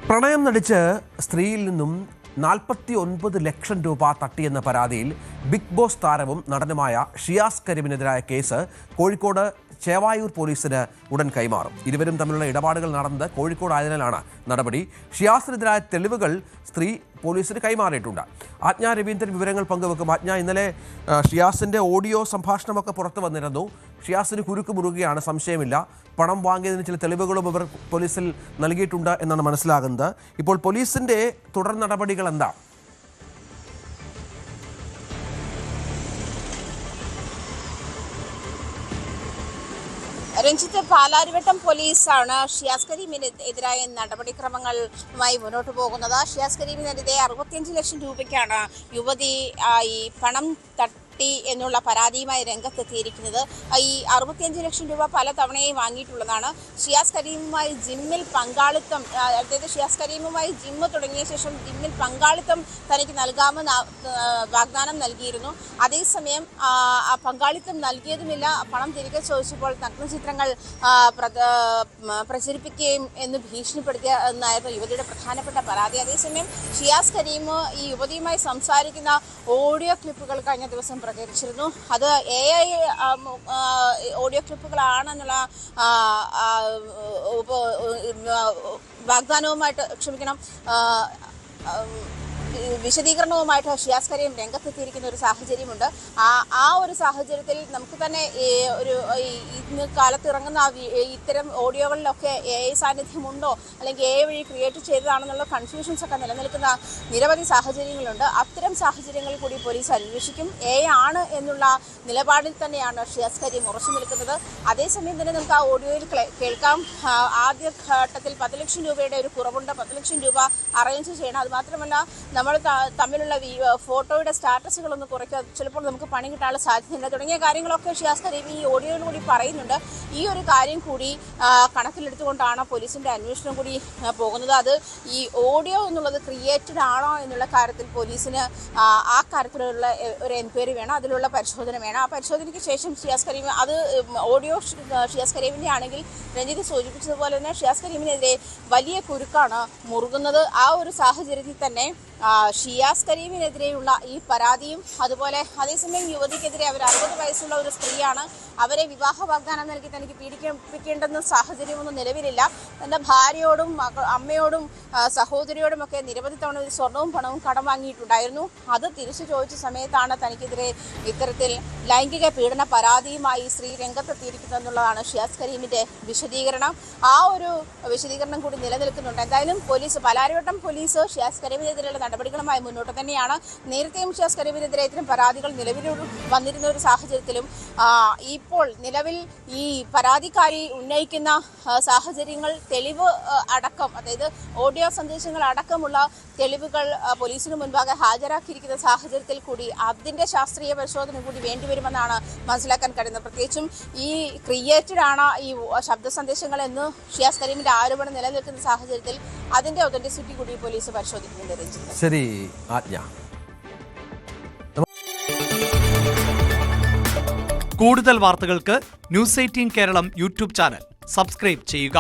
പ്രണയം നടിച്ച് സ്ത്രീയിൽ നിന്നും 49 ലക്ഷം രൂപ തട്ടിയെന്ന പരാതിയിൽ ബിഗ് ബോസ് താരവും നടനുമായ ഷിയാസ് കരീമിനെതിരായ കേസ് കോഴിക്കോട് ചേവായൂർ പോലീസിന് ഉടൻ കൈമാറും. ഇരുവരും തമ്മിലുള്ള ഇടപാടുകൾ നടന്നത് കോഴിക്കോട് ആയതിനാലാണ് നടപടി. ഷിയാസിനെതിരായ തെളിവുകൾ സ്ത്രീ പോലീസിന് കൈമാറിയിട്ടുണ്ട്. ആജ്ഞ രവീന്ദ്രൻ വിവരങ്ങൾ പങ്കുവെക്കും. ആജ്ഞ, ഇന്നലെ ഷിയാസിന്റെ ഓഡിയോ സംഭാഷണമൊക്കെ പുറത്തു വന്നിരുന്നു. ഷിയാസിന് കുരുക്ക് മുറുകയാണ്, സംശയമില്ല. പണം വാങ്ങിയതിന് ചില തെളിവുകളും ഇവർ പോലീസിൽ നൽകിയിട്ടുണ്ട് എന്നാണ് മനസ്സിലാകുന്നത്. ഇപ്പോൾ പോലീസിന്റെ തുടർ നടപടികൾ എന്താ? രഞ്ജിത്ത്, പാലാരിവട്ടം പോലീസാണ് ഷിയാസ് കരീമിനെതിരായ നടപടിക്രമങ്ങളുമായി മുന്നോട്ട് പോകുന്നത്. ഷിയാസ് കരീമിനെതിരെ 65 ലക്ഷം രൂപയ്ക്കാണ് യുവതി ഈ പണം എന്നുള്ള പരാതിയുമായി രംഗത്തെത്തിയിരിക്കുന്നത്. ഈ 65 ലക്ഷം രൂപ പല തവണയായി വാങ്ങിയിട്ടുള്ളതാണ്. ഷിയാസ് കരീമുമായി ജിമ്മിൽ പങ്കാളിത്തം, അതായത് ഷിയാസ് കരീമുമായി ജിമ്മ് തുടങ്ങിയ ശേഷം ജിമ്മിൽ പങ്കാളിത്തം തനിക്ക് നൽകാമെന്ന് വാഗ്ദാനം നൽകിയിരുന്നു. അതേസമയം ആ പങ്കാളിത്തം നൽകിയതുമില്ല. പണം തിരികെ ചോദിച്ചപ്പോൾ നഗ്നചിത്രങ്ങൾ പ്രചരിപ്പിക്കുകയും എന്ന് ഭീഷണിപ്പെടുത്തിയ എന്നായിരുന്നു യുവതിയുടെ പ്രധാനപ്പെട്ട പരാതി. അതേസമയം ഷിയാസ് കരീം ഈ യുവതിയുമായി സംസാരിക്കുന്ന ഓഡിയോ ക്ലിപ്പുകൾ കഴിഞ്ഞ ദിവസം പ്രചരിച്ചിരുന്നു. അത് AI ഓഡിയോ ക്ലിപ്പുകളാണെന്നുള്ള വിശദീകരണവുമായിട്ട് ഷിയാസ് കരീം രംഗത്തെത്തിയിരിക്കുന്ന ഒരു സാഹചര്യമുണ്ട്. ആ ഒരു സാഹചര്യത്തിൽ നമുക്ക് തന്നെ ഇന്ന് കാലത്ത് ഇറങ്ങുന്ന ഇത്തരം ഓഡിയോകളിലൊക്കെ AI സാന്നിധ്യമുണ്ടോ, അല്ലെങ്കിൽ AI വഴി ക്രിയേറ്റ് ചെയ്തതാണെന്നുള്ള കൺഫ്യൂഷൻസ് ഒക്കെ നിലനിൽക്കുന്ന നിരവധി സാഹചര്യങ്ങളുണ്ട്. അത്തരം സാഹചര്യങ്ങളിൽ കൂടി പോലീസ് അന്വേഷിക്കും. AI ആണ് എന്നുള്ള നിലപാടിൽ തന്നെയാണ് ഷിയാസ് കരീം ഉറച്ചു നിൽക്കുന്നത്. അതേസമയം തന്നെ നമുക്ക് ആ ഓഡിയോയിൽ കേൾക്കാം. ആദ്യ ഘട്ടത്തിൽ 10 ലക്ഷം രൂപയുടെ ഒരു കുറവുണ്ട്, 10 ലക്ഷം രൂപ അറേഞ്ച് ചെയ്യണം. അതുമാത്രമല്ല, നമ്മൾ തമ്മിലുള്ള ഫോട്ടോയുടെ സ്റ്റാറ്റസുകളൊന്ന് കുറയ്ക്കുക, ചിലപ്പോൾ നമുക്ക് പണി കിട്ടാനുള്ള സാധ്യതയുണ്ട് തുടങ്ങിയ കാര്യങ്ങളൊക്കെ ഷിയാസ് കരീം ഈ ഓഡിയോയിലൂടെ പറയുന്നുണ്ട്. ഈ ഒരു കാര്യം കൂടി കണക്കിലെടുത്തുകൊണ്ടാണ് പോലീസിന്റെ അന്വേഷണം കൂടി പോകുന്നത്. അത് ഈ ഓഡിയോ എന്നുള്ളത് ക്രിയേറ്റഡ് ആണോ എന്നുള്ള കാര്യത്തിൽ പോലീസിന് ആ കാര്യത്തിലുള്ള ഒരു എൻക്വയറി വേണം, അതിലുള്ള പരിശോധന വേണം. ആ പരിശോധനയ്ക്ക് ശേഷം ഷിയാസ് കരീം അത് ഓഡിയോ ഷിയാസ് കരീമിൻ്റെ ആണെങ്കിൽ രഞ്ജിത്ത് സൂചിപ്പിച്ചതുപോലെ തന്നെ ഷിയാസ് കരീമിനെതിരെ വലിയ കുരുക്കാണ് മുറുകുന്നത്. ആ ഒരു സാഹചര്യത്തിൽ തന്നെ ഷിയാസ് കരീമിനെതിരെയുള്ള ഈ പരാതിയും അതുപോലെ അതേസമയം യുവതിക്കെതിരെ അവർ 60 വയസ്സുള്ള ഒരു സ്ത്രീയാണ്, അവരെ വിവാഹ വാഗ്ദാനം നൽകി തനിക്ക് പീഡിപ്പിക്കേണ്ടെന്ന സാഹചര്യമൊന്നും നിലവിലില്ല. തൻ്റെ ഭാര്യയോടും അമ്മയോടും സഹോദരിയോടുമൊക്കെ നിരവധി തവണ സ്വർണവും പണവും കടം വാങ്ങിയിട്ടുണ്ടായിരുന്നു. അത് തിരിച്ചു ചോദിച്ച സമയത്താണ് തനിക്കെതിരെ ഇത്തരത്തിൽ ലൈംഗിക പീഡന പരാതിയുമായി സ്ത്രീ രംഗത്തെത്തിയിരിക്കുന്നതെന്നുള്ളതാണ് ഷിയാസ് കരീമിൻ്റെ വിശദീകരണം. ആ ഒരു വിശദീകരണം കൂടി നിലനിൽക്കുന്നുണ്ട്. എന്തായാലും പാലാരിവട്ടം പോലീസ് ഷിയാസ് കരീമിനെതിരെയുള്ള നടപടികളുമായി മുന്നോട്ട് തന്നെയാണ്. നേരത്തെയും ഷിയാസ് കരീമിനെതിരെ ഇത്തരം പരാതികൾ നിലവിൽ വന്നിരുന്ന ഒരു സാഹചര്യത്തിലും ഇപ്പോൾ നിലവിൽ ഈ പരാതിക്കാരി ഉന്നയിക്കുന്ന സാഹചര്യങ്ങൾ തെളിവ് അടക്കം, അതായത് ഓഡിയോ സന്ദേശങ്ങൾ അടക്കമുള്ള തെളിവുകൾ പോലീസിന് മുൻപാകെ ഹാജരാക്കിയിരിക്കുന്ന സാഹചര്യത്തിൽ കൂടി അതിൻ്റെ ശാസ്ത്രീയ പരിശോധന കൂടി വേണ്ടിവരുമെന്നാണ് മനസ്സിലാക്കാൻ കഴിയുന്നത്. പ്രത്യേകിച്ചും ഈ ക്രിയേറ്റഡ് ആണ് ഈ ശബ്ദ സന്ദേശങ്ങൾ എന്ന് ഷിയാസ് കരീമിൻ്റെ ആരോപണം നിലനിൽക്കുന്ന സാഹചര്യത്തിൽ അതിൻ്റെ ഒതന്റിസിറ്റി കൂടി പോലീസ് പരിശോധിക്കുന്നുണ്ട്. ശരി ആജ്ഞ. കൂടുതൽ വാർത്തകൾക്ക് News 18 Keralam YouTube channel subscribe ചെയ്യുക.